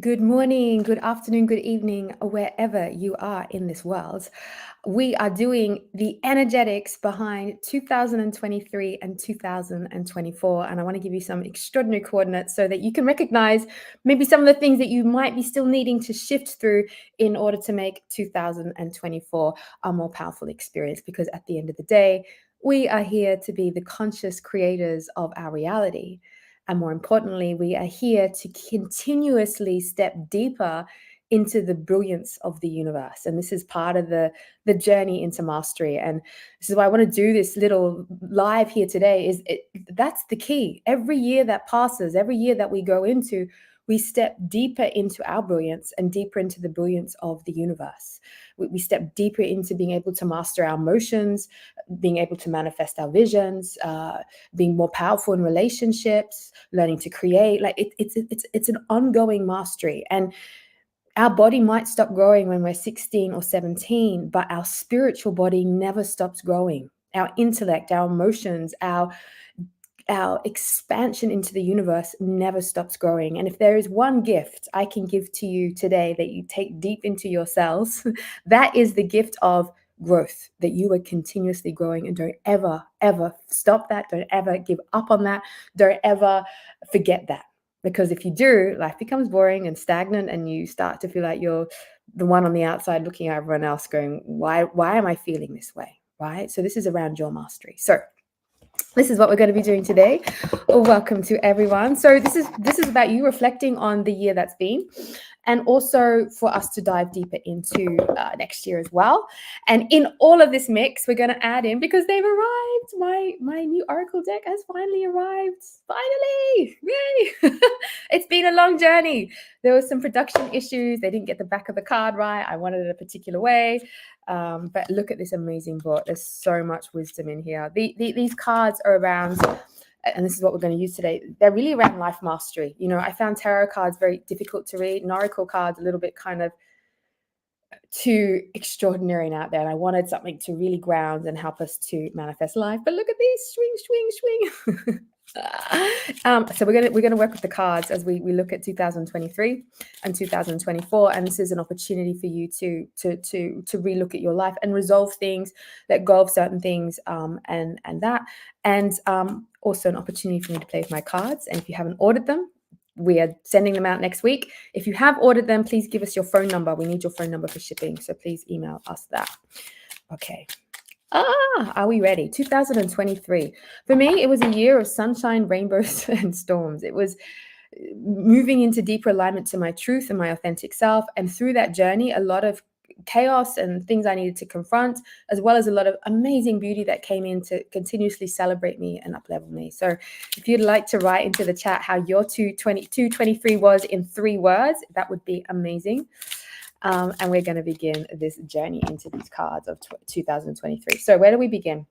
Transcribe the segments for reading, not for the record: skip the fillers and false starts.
Good morning, good afternoon, good evening, wherever you are in this world. We are doing the energetics behind 2023 and 2024. And I want to give you some extraordinary coordinates so that you can recognize maybe some of the things that you might be still needing to shift through in order to make 2024 a more powerful experience. Because at the end of the day, we are here to be the conscious creators of our reality. And more importantly, we are here to continuously step deeper into the brilliance of the universe. And this is part of the journey into mastery. And this is why I want to do this little live here today. That's the key. Every year that passes, every year that we go into, we step deeper into our brilliance and deeper into the brilliance of the universe. We step deeper into being able to master our emotions, being able to manifest our visions, being more powerful in relationships, learning to create. Like it's an ongoing mastery. And our body might stop growing when we're 16 or 17, but our spiritual body never stops growing. Our intellect, our emotions, our expansion into the universe never stops growing. And if there is one gift I can give to you today that you take deep into your cells, that is the gift of growth, that you are continuously growing. And don't ever, ever stop that. Don't ever give up on that. Don't ever forget that. Because if you do, life becomes boring and stagnant, and you start to feel like you're the one on the outside looking at everyone else going, why am I feeling this way? Right? So this is around your mastery. So this is what we're going to be doing today. Welcome to everyone. So this is about you reflecting on the year that's been, and also for us to dive deeper into next year as well. And in all of this mix, we're going to add in, because they've arrived. My new Oracle deck has finally arrived. Finally, yay! It's been a long journey. There was some production issues. They didn't get the back of the card right. I wanted it a particular way. But look at this amazing book. There's so much wisdom in here. These cards are around, and this is what we're going to use today. They're really around life mastery. You know, I found tarot cards very difficult to read, and oracle cards a little bit kind of too extraordinary and out there. And I wanted something to really ground and help us to manifest life. But look at these, swing, swing, swing. So we're gonna work with the cards as we look at 2023 and 2024, and this is an opportunity for you to relook at your life and resolve things, let go of certain things, and also an opportunity for me to play with my cards. And if you haven't ordered them, we are sending them out next week. If you have ordered them, please give us your phone number. We need your phone number for shipping, so please email us that. Okay. Are we ready? 2023. For me, it was a year of sunshine, rainbows, and storms. It was moving into deeper alignment to my truth and my authentic self. And through that journey, a lot of chaos and things I needed to confront, as well as a lot of amazing beauty that came in to continuously celebrate me and uplevel me. So if you'd like to write into the chat how your 2023 was in 3 words, that would be amazing. And we're going to begin this journey into these cards of 2023. So where do we begin?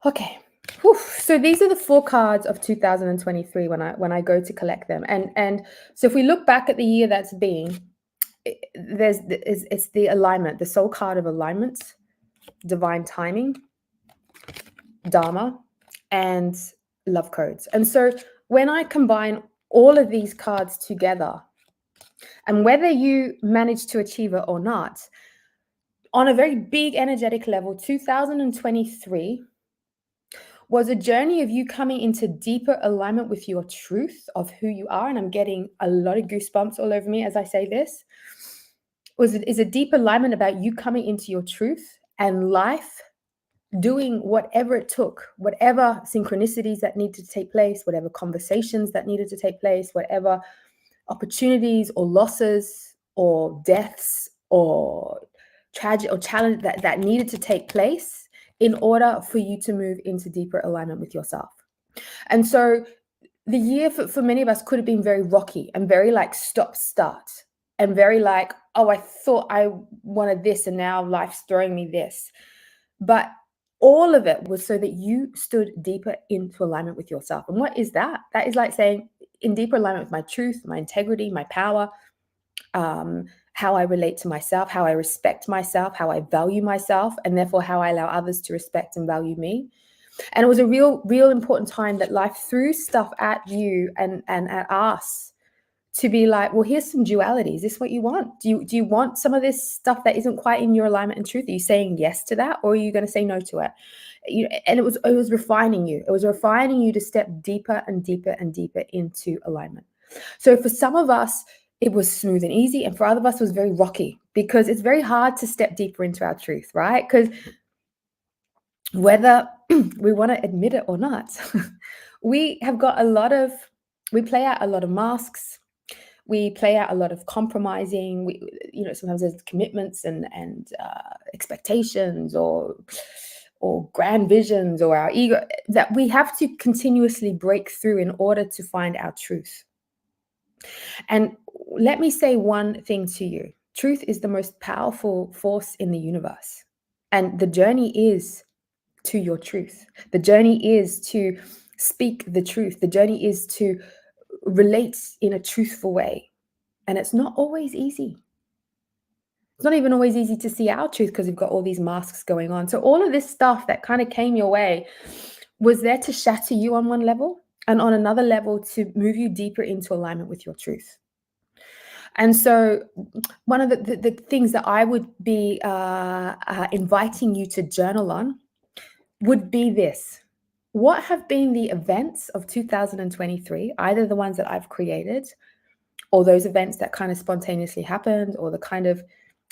Okay. Whew. So these are the 4 cards of 2023 when I go to collect them. And so if we look back at the year that's been, it's the alignment, the soul card of alignment, divine timing, dharma, and love codes. And so when I combine all of these cards together, and whether you manage to achieve it or not, on a very big energetic level, 2023 was a journey of you coming into deeper alignment with your truth of who you are. And I'm getting a lot of goosebumps all over me as I say this. Is a deep alignment about you coming into your truth and life doing whatever it took, whatever synchronicities that needed to take place, whatever conversations that needed to take place, whatever opportunities or losses or deaths or tragic or challenge that needed to take place in order for you to move into deeper alignment with yourself. And so the year for many of us could have been very rocky and very like stop start and very like, oh, I thought I wanted this and now life's throwing me this. But all of it was so that you stood deeper into alignment with yourself. And what is that? That is like saying, in deeper alignment with my truth, my integrity, my power, how I relate to myself, how I respect myself, how I value myself, and therefore how I allow others to respect and value me. And it was a real important time that life threw stuff at you and at us to be like, well, here's some duality. Is this what you want? Do you want some of this stuff that isn't quite in your alignment and truth? Are you saying yes to that, or are you going to say no to it? And it was refining you. It was refining you to step deeper and deeper and deeper into alignment. So for some of us, it was smooth and easy, and for other of us, it was very rocky, because it's very hard to step deeper into our truth, right? Because whether we want to admit it or not, we play out a lot of masks. We play out a lot of compromising. Sometimes there's commitments and expectations or grand visions, or our ego, that we have to continuously break through in order to find our truth. And let me say one thing to you. Truth is the most powerful force in the universe. And the journey is to your truth. The journey is to speak the truth. The journey is to relate in a truthful way. And it's not always easy. It's not even always easy to see our truth, because we've got all these masks going on. So all of this stuff that kind of came your way was there to shatter you on one level, and on another level to move you deeper into alignment with your truth. And so one of the things that I would be inviting you to journal on would be this. What have been the events of 2023, either the ones that I've created, or those events that kind of spontaneously happened, or the kind of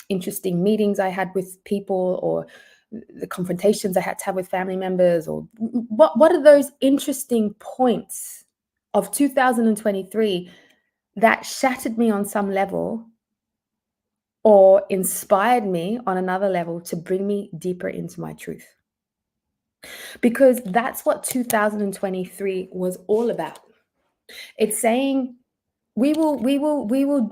interesting meetings I had with people, or the confrontations I had to have with family members, or what are those interesting points of 2023 that shattered me on some level, or inspired me on another level to bring me deeper into my truth? Because that's what 2023 was all about. It's saying, we will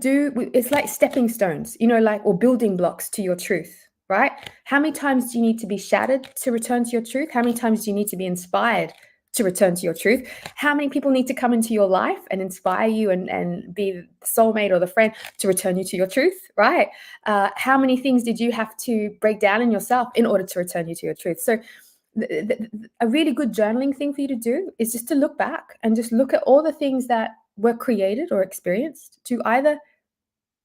do, it's like stepping stones, or building blocks to your truth, right? How many times do you need to be shattered to return to your truth? How many times do you need to be inspired to return to your truth? How many people need to come into your life and inspire you and be the soulmate or the friend to return you to your truth, right? How many things did you have to break down in yourself in order to return you to your truth? So a really good journaling thing for you to do is just to look back and just look at all the things that were created or experienced to either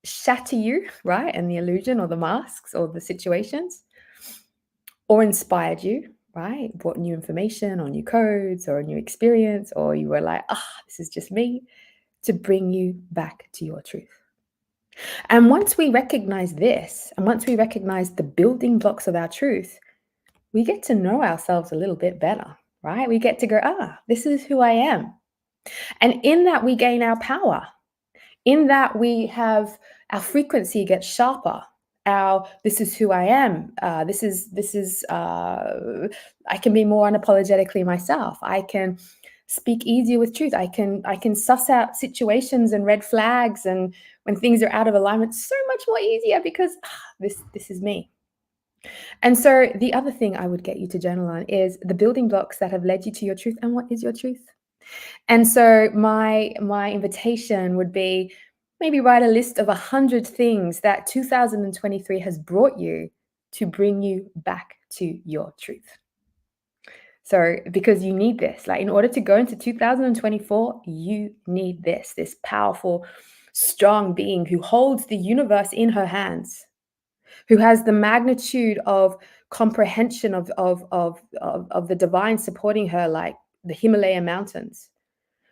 shatter you, right, and the illusion or the masks or the situations, or inspired you, right, brought new information or new codes or a new experience, or you were like, this is just me, to bring you back to your truth. And once we recognize this, and once we recognize the building blocks of our truth, we get to know ourselves a little bit better, right? We get to go, this is who I am. And in that, we gain our power. In that, we have our frequency gets sharper. This is who I am. This is I can be more unapologetically myself. I can speak easier with truth. I can suss out situations and red flags, and when things are out of alignment, so much more easier, because this is me. And so the other thing I would get you to journal on is the building blocks that have led you to your truth, and what is your truth. And so my invitation would be, maybe write a list of 100 things that 2023 has brought you to bring you back to your truth. So, because you need this, like, in order to go into 2024, you need this powerful, strong being who holds the universe in her hands, who has the magnitude of comprehension of the divine supporting her, like the Himalaya mountains,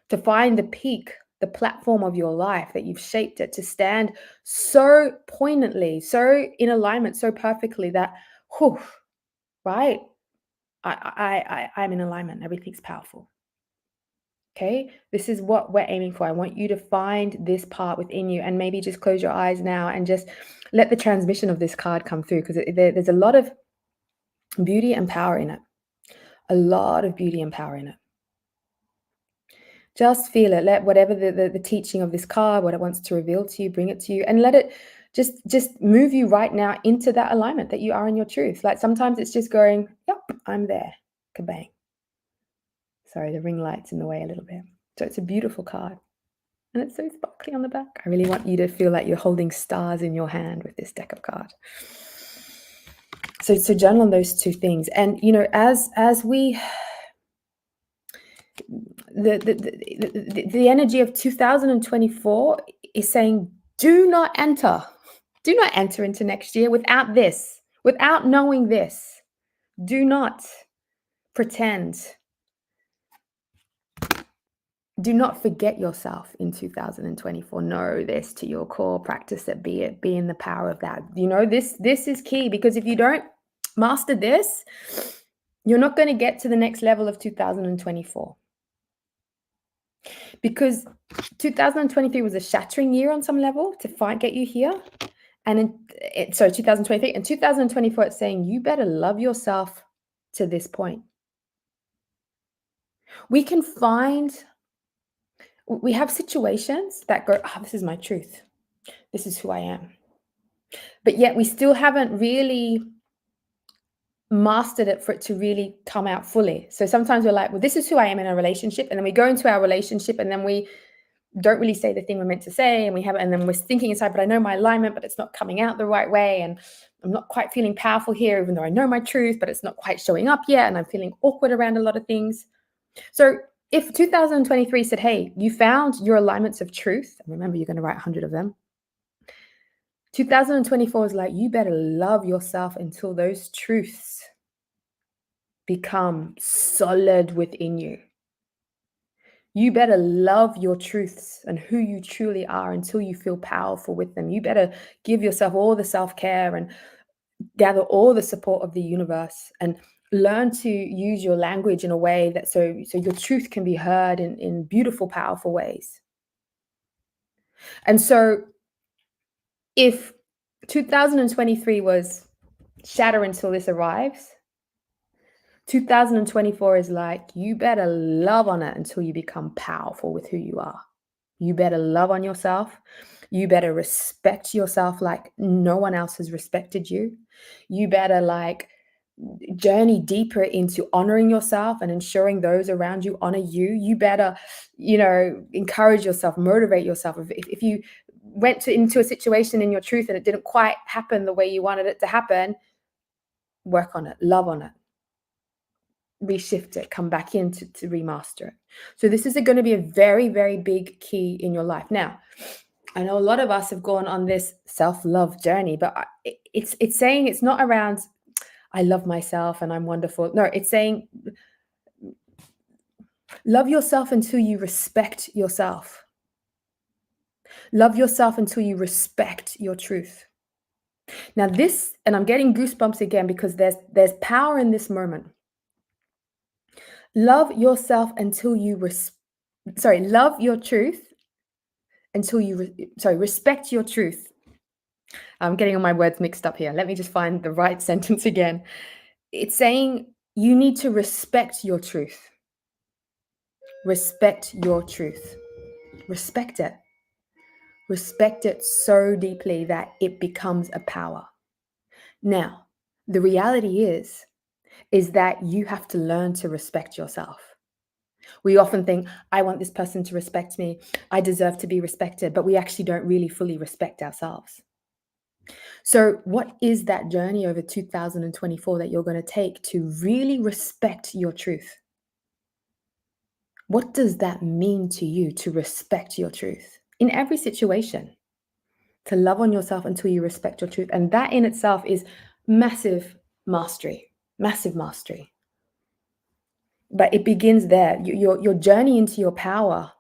to find the peak, the platform of your life, that you've shaped it to stand so poignantly, so in alignment, so perfectly that, right? I'm in alignment. Everything's powerful. Okay, this is what we're aiming for. I want you to find this part within you, and maybe just close your eyes now and just let the transmission of this card come through, because there's a lot of beauty and power in it. A lot of beauty and power in it. Just feel it. Let whatever the teaching of this card, what it wants to reveal to you, bring it to you, and let it just move you right now into that alignment that you are in your truth. Like, sometimes it's just going, yep, I'm there. Kabang. Sorry, the ring light's in the way a little bit. So it's a beautiful card. And it's so sparkly on the back. I really want you to feel like you're holding stars in your hand with this deck of cards. So journal on those two things. And, as we The energy of 2024 is saying, do not enter into next year without this, without knowing this. Do not pretend. Do not forget yourself in 2024. Know this to your core, practice it, be in the power of that. This is key, because if you don't master this, you're not going to get to the next level of 2024. Because 2023 was a shattering year on some level to get you here. And 2023 and 2024, it's saying you better love yourself to this point. We have situations that go, this is my truth. This is who I am. But yet we still haven't really mastered it for it to really come out fully. So sometimes we're like, well, this is who I am in a relationship. And then we go into our relationship and then we don't really say the thing we're meant to say. And then we're thinking inside, but I know my alignment, but it's not coming out the right way. And I'm not quite feeling powerful here, even though I know my truth, but it's not quite showing up yet. And I'm feeling awkward around a lot of things. So if 2023 said, hey, you found your alignments of truth, and remember, you're going to write 100 of them. 2024 is like, you better love yourself until those truths become solid within you. You better love your truths and who you truly are until you feel powerful with them. You better give yourself all the self-care and gather all the support of the universe and learn to use your language in a way that so your truth can be heard in beautiful, powerful ways. And so if 2023 was shatter until this arrives, 2024 is like, you better love on it until you become powerful with who you are. You better love on yourself. You better respect yourself like no one else has respected you. You better journey deeper into honoring yourself and ensuring those around you honor you. You better, encourage yourself, motivate yourself. If you went into a situation in your truth and it didn't quite happen the way you wanted it to happen, work on it, love on it. Reshift it, come back in to remaster it. So this is going to be a very, very big key in your life. Now, I know a lot of us have gone on this self-love journey, but it's saying it's not around, I love myself and I'm wonderful. No, it's saying love yourself until you respect yourself. Love yourself until you respect your truth. Now this, and I'm getting goosebumps again because there's power in this moment. Love yourself until you love your truth until you respect your truth. I'm getting all my words mixed up here. Let me just find the right sentence again. It's saying you need to respect your truth. Respect your truth. Respect it. Respect it so deeply that it becomes a power. Now, the reality is that you have to learn to respect yourself. We often think, I want this person to respect me. I deserve to be respected, but we actually don't really fully respect ourselves. So what is that journey over 2024 that you're going to take to really respect your truth? What does that mean to you to respect your truth in every situation? To love on yourself until you respect your truth. And that in itself is massive mastery, massive mastery. But it begins there. Your journey into your power,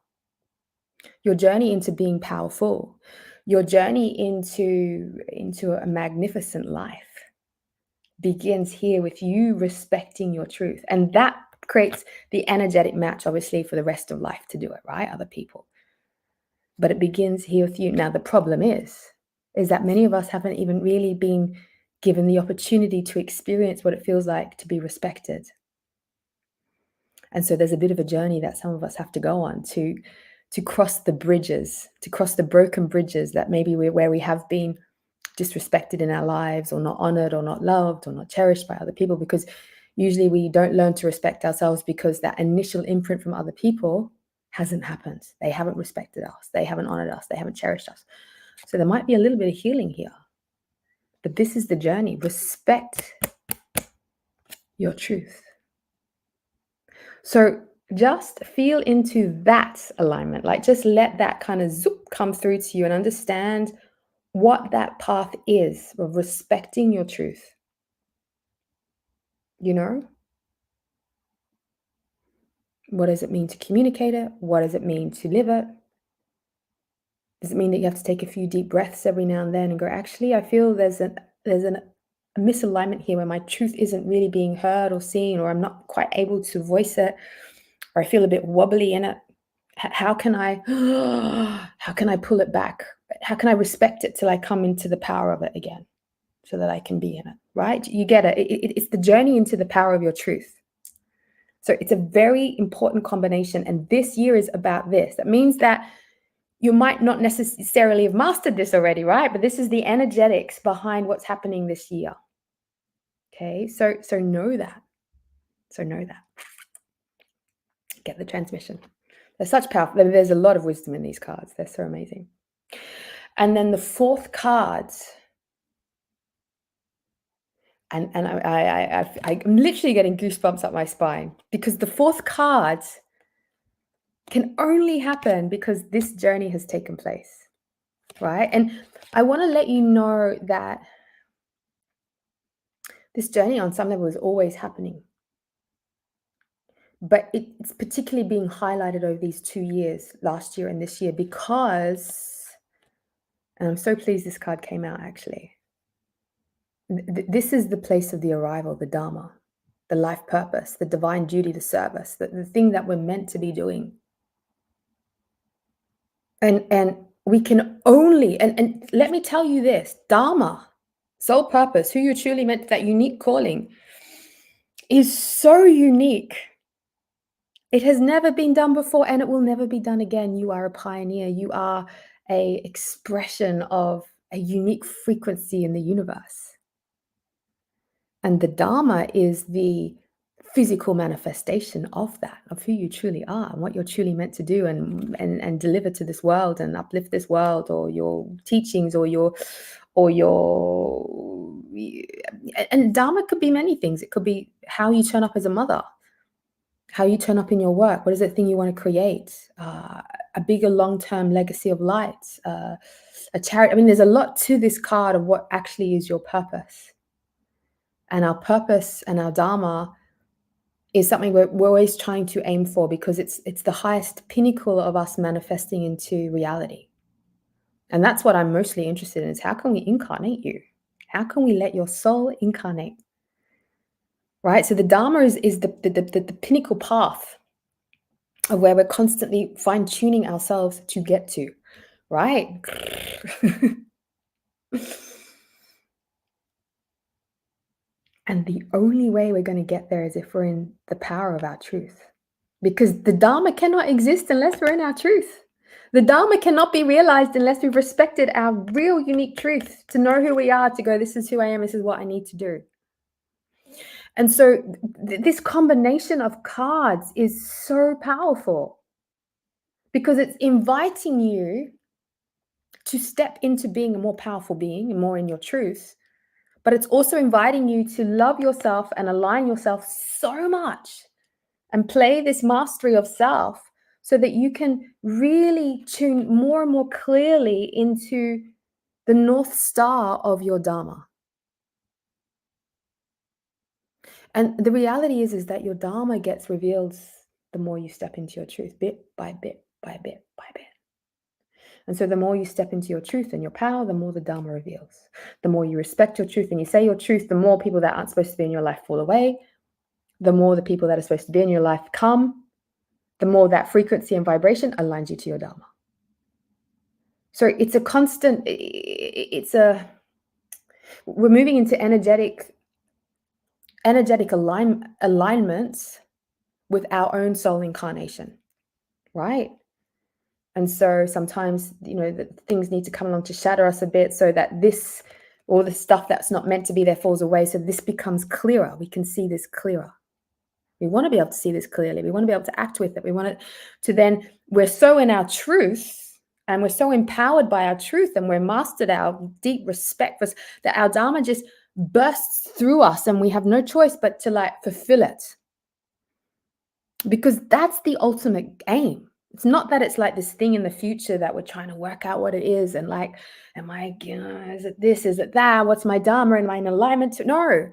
your journey into being powerful, your journey into a magnificent life begins here with you respecting your truth. And that creates the energetic match, obviously, for the rest of life to do it, right? Other people. But it begins here with you. Now, the problem is that many of us haven't even really been given the opportunity to experience what it feels like to be respected. And so there's a bit of a journey that some of us have to go on to cross the bridges, to cross the broken bridges that maybe where we have been disrespected in our lives or not honored or not loved or not cherished by other people, because usually we don't learn to respect ourselves because that initial imprint from other people hasn't happened. They haven't respected us. They haven't honored us. They haven't cherished us. So there might be a little bit of healing here. But this is the journey. Respect your truth. So Just feel into that alignment. Like just let that kind of zoop come through to you and understand what that path is of respecting your truth. You know, what does it mean to communicate it? What does it mean to live it? Does it mean that you have to take a few deep breaths every now and then and go, actually, I feel a misalignment here where my truth isn't really being heard or seen, or I'm not quite able to voice it, or I feel a bit wobbly in it. How can I how can I pull it back? How can I respect it till I come into the power of it again so that I can be in it, right? You get it. It's the journey into the power of your truth. So it's a very important combination. And this year is about this. That means that you might not necessarily have mastered this already, right? But this is the energetics behind what's happening this year. Okay, so know that. So know that. Get the transmission. They're such powerful. There's a lot of wisdom in these cards. They're so amazing. And then the fourth card, and I'm literally getting goosebumps up my spine because the fourth card can only happen because this journey has taken place, right? And I want to let you know that this journey on some level is always happening. But it's particularly being highlighted over these 2 years, last year and this year, because, and I'm so pleased this card came out actually. This is the place of the arrival, the Dharma, the life purpose, the divine duty to service, the thing that we're meant to be doing. And we can only, and let me tell you this, Dharma, soul purpose, who you're truly meant, that unique calling, is so unique. It has never been done before and it will never be done again. You are a pioneer. You are a expression of a unique frequency in the universe. And the Dharma is the physical manifestation of that, of who you truly are and what you're truly meant to do and deliver to this world and uplift this world, or your teachings, or your and Dharma could be many things. It could be how you turn up as a mother, how you turn up in your work. What is the thing you want to create? A bigger long-term legacy of light, a charity. I mean, there's a lot to this card of what actually is your purpose. And our purpose and our Dharma is something we're always trying to aim for, because it's the highest pinnacle of us manifesting into reality. And that's what I'm mostly interested in, is how can we incarnate you? How can we let your soul incarnate? Right? So the Dharma is the pinnacle path of where we're constantly fine-tuning ourselves to get to, right? And the only way we're going to get there is if we're in the power of our truth. Because the Dharma cannot exist unless we're in our truth. The Dharma cannot be realized unless we've respected our real unique truth, to know who we are, to go, this is who I am, this is what I need to do. And so this combination of cards is so powerful, because it's inviting you to step into being a more powerful being and more in your truth. But it's also inviting you to love yourself and align yourself so much and play this mastery of self, so that you can really tune more and more clearly into the North Star of your Dharma. And the reality is that your Dharma gets revealed the more you step into your truth, bit by bit by bit by bit. And so the more you step into your truth and your power, the more the Dharma reveals. The more you respect your truth and you say your truth, the more people that aren't supposed to be in your life fall away. The more the people that are supposed to be in your life come. The more that frequency and vibration aligns you to your Dharma. So it's a constant, we're moving into energetic alignments with our own soul incarnation, right? And so sometimes, the things need to come along to shatter us a bit, so that all the stuff that's not meant to be there falls away. So this becomes clearer. We can see this clearer. We want to be able to see this clearly. We want to be able to act with it. We want it to then, we're so in our truth, and we're so empowered by our truth, and we're mastered our deep respect for that our Dharma just bursts through us, and we have no choice but to fulfill it. because that's the ultimate aim. It's not that it's like this thing in the future that we're trying to work out what it is and like, am I, is it this, is it that? What's my dharma? Am I in alignment to? No,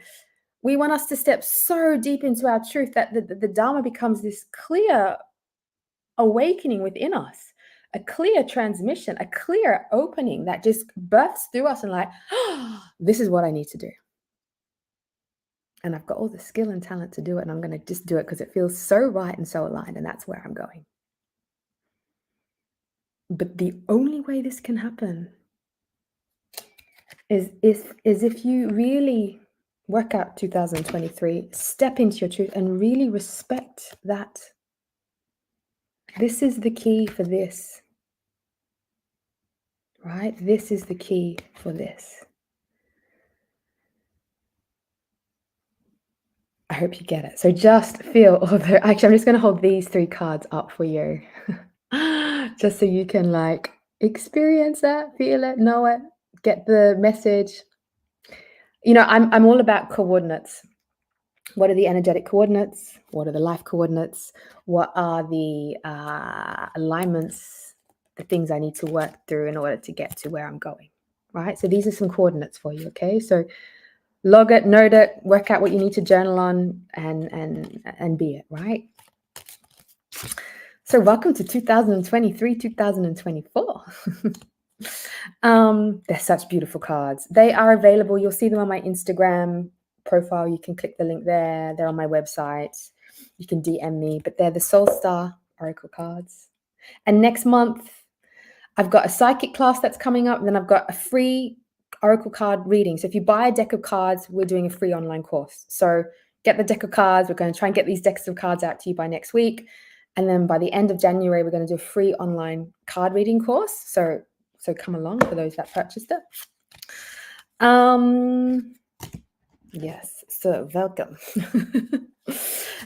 we want us to step so deep into our truth that the dharma becomes this clear awakening within us, a clear transmission, a clear opening that just births through us and like, oh, this is what I need to do. And I've got all the skill and talent to do it. And I'm going to just do it because it feels so right and so aligned. And that's where I'm going. But the only way this can happen is if you really work out 2023, step into your truth and really respect that. This is the key for this. Right? This is the key for this. I hope you get it. So just feel, although actually, I'm just going to hold these 3 cards up for you. Just so you can like experience that, feel it, know it, get the message. You know, I'm all about coordinates. What are the energetic coordinates? What are the life coordinates? What are the alignments, the things I need to work through in order to get to where I'm going, right? So these are some coordinates for you, okay? So log it, note it, work out what you need to journal on and be it, right? So welcome to 2023, 2024. They're such beautiful cards. They are available. You'll see them on my Instagram profile. You can click the link there. They're on my website. You can DM me, but they're the Soul Star Oracle cards. And next month, I've got a psychic class that's coming up. And then I've got a free Oracle card reading. So if you buy a deck of cards, we're doing a free online course. So get the deck of cards. We're going to try and get these decks of cards out to you by next week. And then by the end of January, we're going to do a free online card reading course. So come along for those that purchased it. Yes, so welcome.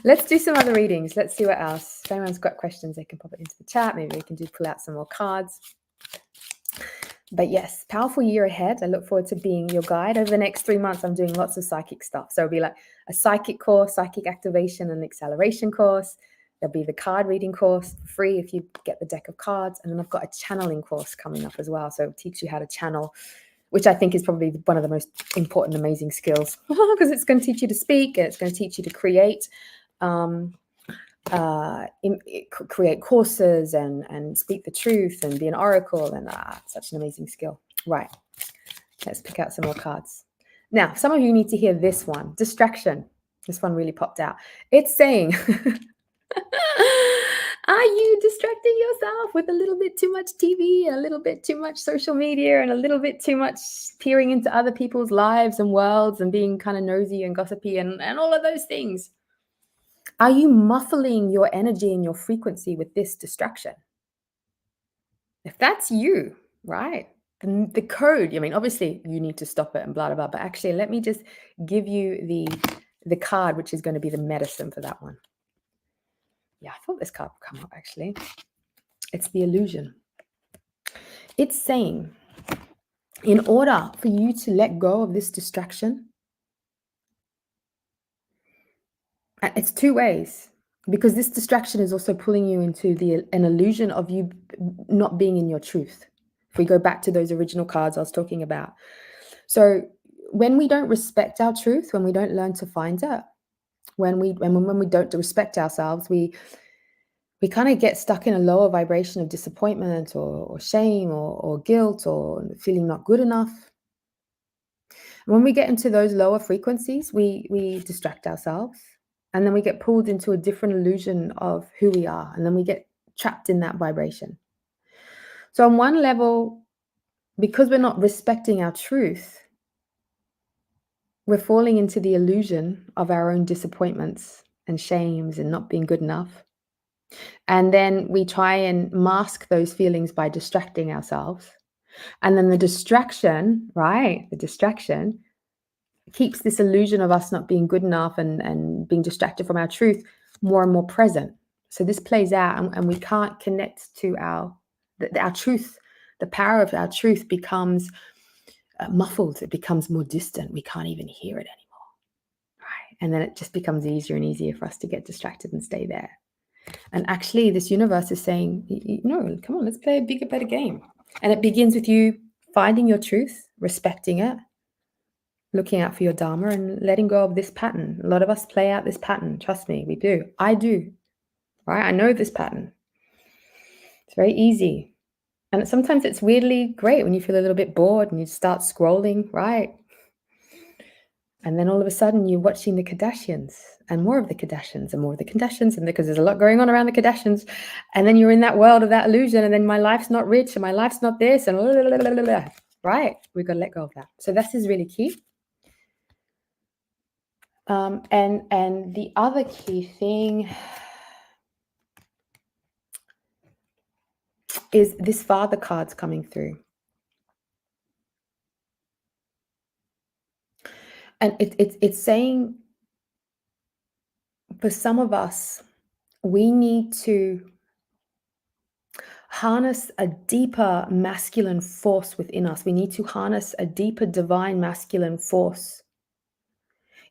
Let's do some other readings. Let's see what else. If anyone's got questions, they can pop it into the chat. Maybe we can pull out some more cards. But yes, powerful year ahead. I look forward to being your guide. Over the next 3 months, I'm doing lots of psychic stuff. So it'll be like a psychic course, psychic activation and acceleration course. There'll be the card reading course for free if you get the deck of cards. And then I've got a channeling course coming up as well. So it'll teach you how to channel, which I think is probably one of the most important, amazing skills because it's going to teach you to speak and it's going to teach you to create, create courses and speak the truth and be an oracle. And such an amazing skill. Right. Let's pick out some more cards. Now, some of you need to hear this one, distraction. This one really popped out. It's saying, are you distracting yourself with a little bit too much TV and a little bit too much social media and a little bit too much peering into other people's lives and worlds and being kind of nosy and gossipy and all of those things? Are you muffling your energy and your frequency with this distraction? If that's you, right? The code, I mean, obviously you need to stop it and blah, blah, blah. But actually, let me just give you the card, which is going to be the medicine for that one. Yeah, I thought this card would come up, actually. It's the illusion. It's saying, in order for you to let go of this distraction, it's 2 ways, because this distraction is also pulling you into an illusion of you not being in your truth. If we go back to those original cards I was talking about. So when we don't respect our truth, when we don't learn to find it, when we don't respect ourselves, we kind of get stuck in a lower vibration of disappointment or shame or guilt or feeling not good enough. And when we get into those lower frequencies, we distract ourselves and then we get pulled into a different illusion of who we are. And then we get trapped in that vibration. So on one level, because we're not respecting our truth, we're falling into the illusion of our own disappointments and shames and not being good enough. And then we try and mask those feelings by distracting ourselves. And then the distraction, right? The distraction keeps this illusion of us not being good enough and being distracted from our truth more and more present. So this plays out and we can't connect to our truth. The power of our truth becomes muffled. It becomes more distant. We can't even hear it anymore. Right? And then it just becomes easier and easier for us to get distracted and stay there. And actually, this universe is saying, no, come on, let's play a bigger, better game. And it begins with you finding your truth, respecting it, looking out for your Dharma, and letting go of this pattern. A lot of us play out this pattern. Trust me, we do. I do. Right? I know this pattern. It's very easy. And sometimes it's weirdly great when you feel a little bit bored and you start scrolling, right? And then all of a sudden you're watching the Kardashians and more of the Kardashians and more of the Kardashians, and because there's a lot going on around the Kardashians, and then you're in that world of that illusion, and then my life's not rich and my life's not this, and blah, blah, blah, blah, blah. Right? We've got to let go of that. So this is really key. And the other key thing is this Father card's coming through. And it's saying for some of us, we need to harness a deeper masculine force within us. We need to harness a deeper divine masculine force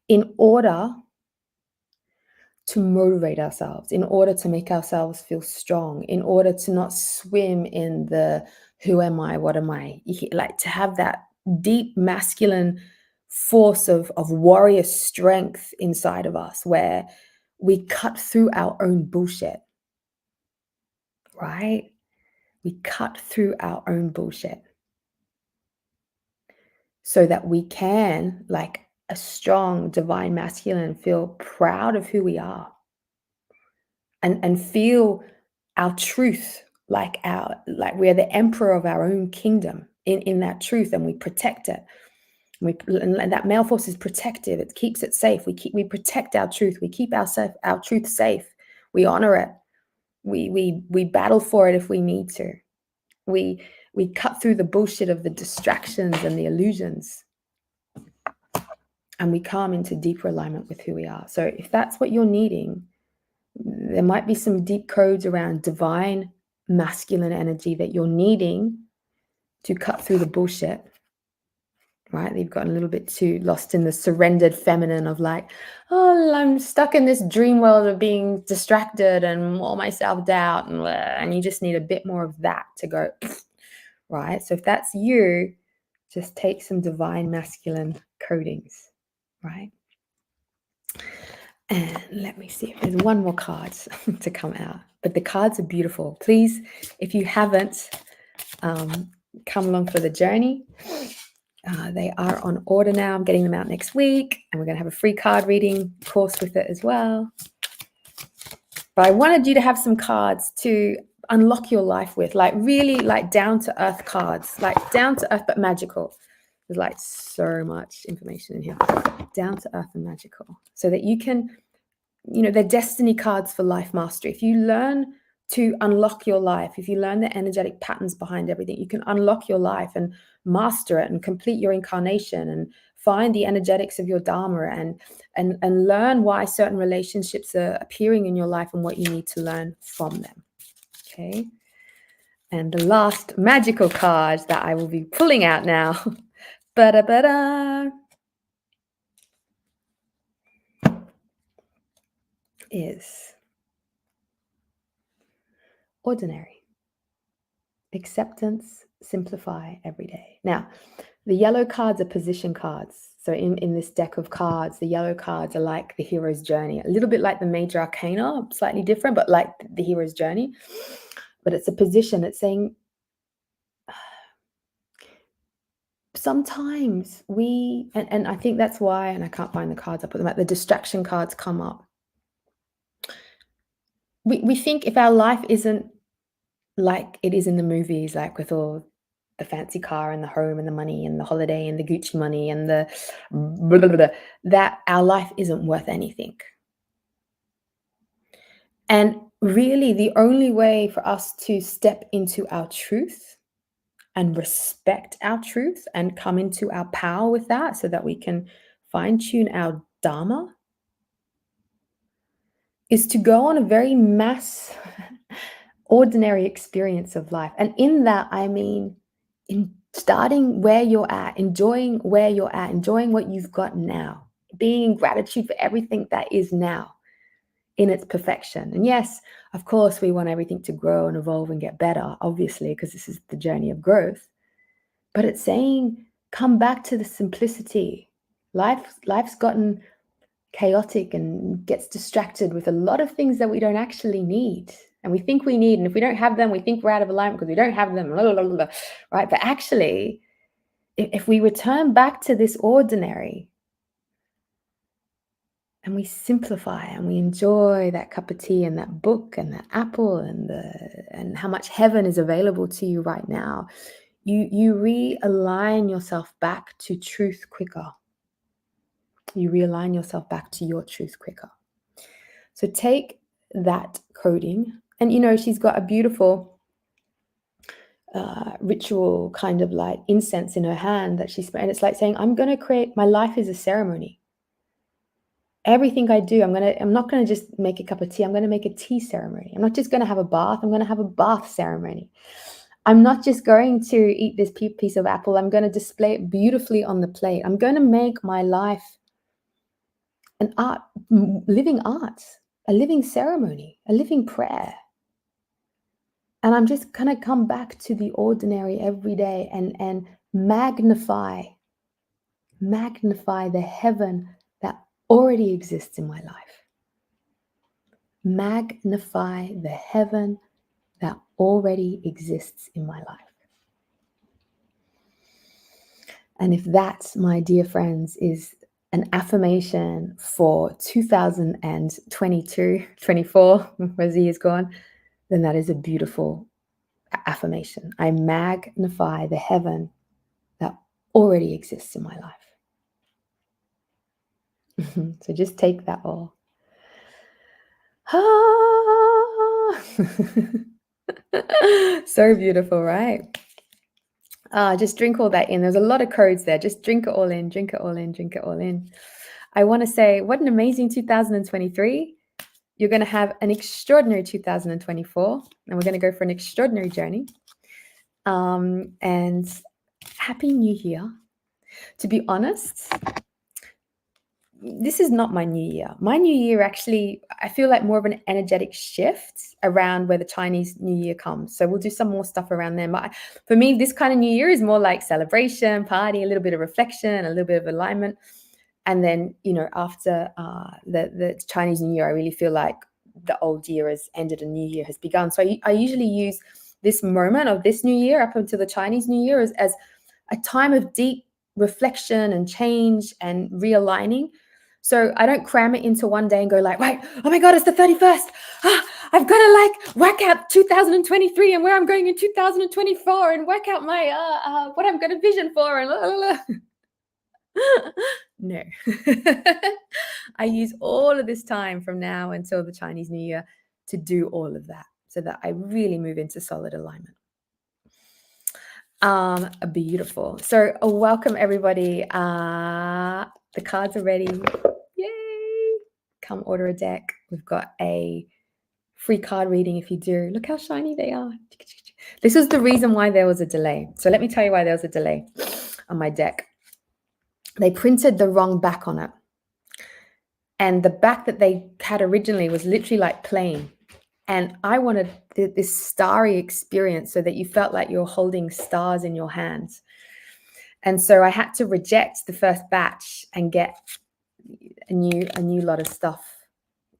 in order to motivate ourselves, in order to make ourselves feel strong, in order to not swim in the who am I, what am I? Like to have that deep masculine force of warrior strength inside of us where we cut through our own bullshit, right? We cut through our own bullshit so that we can, like a strong divine masculine, feel proud of who we are and feel our truth like we're the emperor of our own kingdom in that truth, and we protect it. And that male force is protective. It keeps it safe. We protect our truth. We keep our truth safe. We honor it. We battle for it if we need to. We cut through the bullshit of the distractions and the illusions, and we come into deeper alignment with who we are. So if that's what you're needing, there might be some deep codes around divine masculine energy that you're needing to cut through the bullshit, right? You've gotten a little bit too lost in the surrendered feminine of like, oh, I'm stuck in this dream world of being distracted and all my self-doubt, and you just need a bit more of that to go, right? So if that's you, just take some divine masculine codings, right? And let me see if there's one more card to come out. But the cards are beautiful. Please, if you haven't, come along for the journey. They are on order now. I'm getting them out next week. And we're going to have a free card reading course with it as well. But I wanted you to have some cards to unlock your life with, like really like down to earth cards, like down to earth but magical. There's like so much information in here. Down to earth and magical. So that you can, they're destiny cards for life mastery. If you learn to unlock your life, if you learn the energetic patterns behind everything, you can unlock your life and master it and complete your incarnation and find the energetics of your Dharma and learn why certain relationships are appearing in your life and what you need to learn from them. Okay. And the last magical card that I will be pulling out now. Ba-da-ba-da. Is ordinary. Acceptance, simplify every day. Now, the yellow cards are position cards. So in this deck of cards, the yellow cards are like the hero's journey, a little bit like the major arcana, slightly different, but like the hero's journey. But it's a position. It's saying sometimes and I think that's why, and I can't find the cards, I put them out, the distraction cards come up. We think if our life isn't like it is in the movies, like with all the fancy car and the home and the money and the holiday and the Gucci money and the blah, blah, blah, that our life isn't worth anything. And really the only way for us to step into our truth and respect our truth and come into our power with that so that we can fine-tune our Dharma is to go on a very mass ordinary experience of life. And in that, I mean, in starting where you're at, enjoying where you're at, enjoying what you've got now, being in gratitude for everything that is now, in its perfection. And yes, of course, we want everything to grow and evolve and get better, obviously, because this is the journey of growth. But it's saying, come back to the simplicity. Life's gotten chaotic and gets distracted with a lot of things that we don't actually need. And we think we need, and if we don't have them, we think we're out of alignment because we don't have them, blah, blah, blah, blah, right? But actually, if we return back to this ordinary and we simplify and we enjoy that cup of tea and that book and that apple and how much heaven is available to you right now, you realign yourself back to truth quicker. You realign yourself back to your truth quicker. So take that coding, and she's got a beautiful ritual kind of like incense in her hand that she's, and it's like saying, I'm going to create, my life is a ceremony. Everything I do, I'm not going to just make a cup of tea. I'm going to make a tea ceremony. I'm not just going to have a bath. I'm going to have a bath ceremony. I'm not just going to eat this piece of apple. I'm going to display it beautifully on the plate. I'm going to make my life an art, living art, a living ceremony, a living prayer. And I'm just going to come back to the ordinary every day and magnify the heaven that already exists in my life. Magnify the heaven that already exists in my life. And if that, my dear friends, is an affirmation for 2022, 24, where Z is gone, then that is a beautiful affirmation. I magnify the heaven that already exists in my life. So just take that all. So beautiful, right? Just drink all that in. There's a lot of codes there. Just drink it all in, drink it all in, drink it all in. I want to say, what an amazing 2023. You're going to have an extraordinary 2024, and we're going to go for an extraordinary journey. And Happy New Year. To be honest, this is not my new year. My new year, actually, I feel like more of an energetic shift around where the Chinese New Year comes. So we'll do some more stuff around then. But for me, this kind of new year is more like celebration, party, a little bit of reflection, a little bit of alignment. And then, after the Chinese New Year, I really feel like the old year has ended, a new year has begun. So I usually use this moment of this new year up until the Chinese New Year as a time of deep reflection and change and realigning. So I don't cram it into one day and go like, right, oh my God, it's the 31st. I've got to work out 2023 and where I'm going in 2024 and work out my what I'm going to vision for and blah, blah, blah. No. I use all of this time from now until the Chinese New Year to do all of that so that I really move into solid alignment. Beautiful. So welcome everybody. The cards are ready. Yay! Come order a deck. We've got a free card reading if you do. Look how shiny they are. This is the reason why there was a delay. So let me tell you why there was a delay on my deck. They printed the wrong back on it. And the back that they had originally was literally like plain. And I wanted this starry experience so that you felt like you're holding stars in your hands. And so I had to reject the first batch and get a new lot of stuff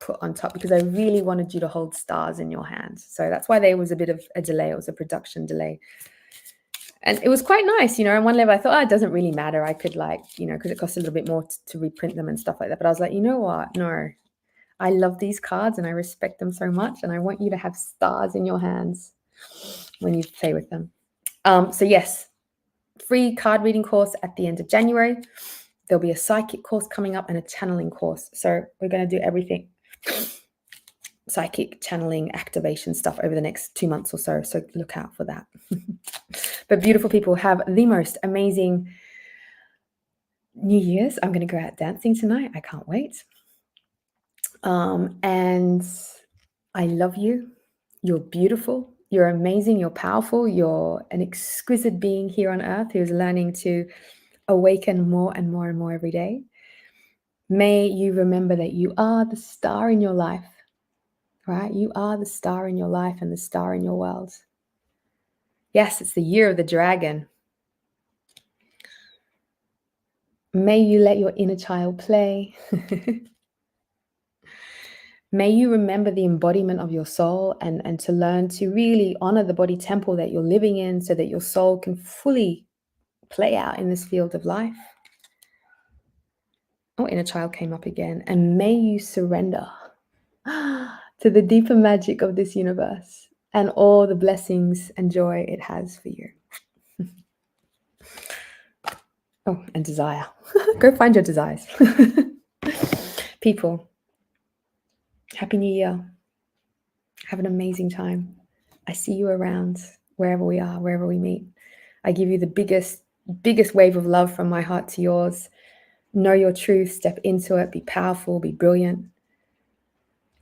put on top because I really wanted you to hold stars in your hands. So that's why there was a bit of a delay. It was a production delay. And it was quite nice, on one level I thought, it doesn't really matter. I could because it costs a little bit more to reprint them and stuff like that. But I was like, you know what? No, I love these cards and I respect them so much. And I want you to have stars in your hands when you play with them. So yes, free card reading course at the end of January. There'll be a psychic course coming up and a channeling course. So we're going to do everything. Psychic, channeling, activation stuff over the next 2 months or so. So look out for that. But beautiful people, have the most amazing New Year's. I'm going to go out dancing tonight. I can't wait. And I love you. You're beautiful. You're amazing. You're powerful. You're an exquisite being here on earth who's learning to awaken more and more and more every day. May you remember that you are the star in your life right? You are the star in your life and the star in your world. Yes, it's the year of the dragon. May you let your inner child play. May you remember the embodiment of your soul and to learn to really honor the body temple that you're living in so that your soul can fully play out in this field of life. Oh, inner child came up again. And may you surrender to the deeper magic of this universe and all the blessings and joy it has for you. Oh, and desire. Go find your desires. People, Happy New Year. Have an amazing time. I see you around wherever we are, wherever we meet. I give you the biggest wave of love from my heart to yours. Know your truth, step into it, be powerful, be brilliant.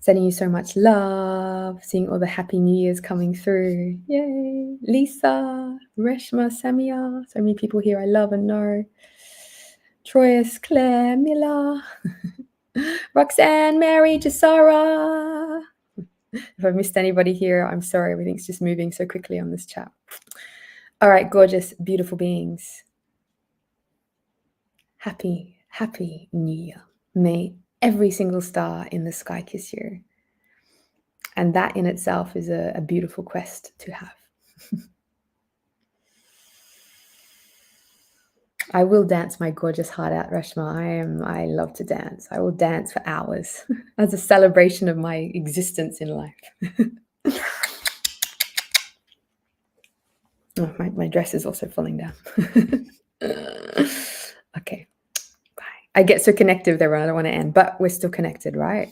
Sending you so much love, seeing all the Happy New Years coming through. Yay. Lisa, Reshma, Samia, so many people here I love and know. Troyes, Claire, Mila, Roxanne, Mary, Jasara. If I've missed anybody here, I'm sorry. Everything's just moving so quickly on this chat. All right, gorgeous, beautiful beings. Happy, happy New Year. May every single star in the sky kiss you. And that in itself is a beautiful quest to have. I will dance my gorgeous heart out, Reshma. I love to dance. I will dance for hours as a celebration of my existence in life. Oh, my dress is also falling down. Okay, bye. I get so connected with everyone. I don't want to end, but we're still connected, right?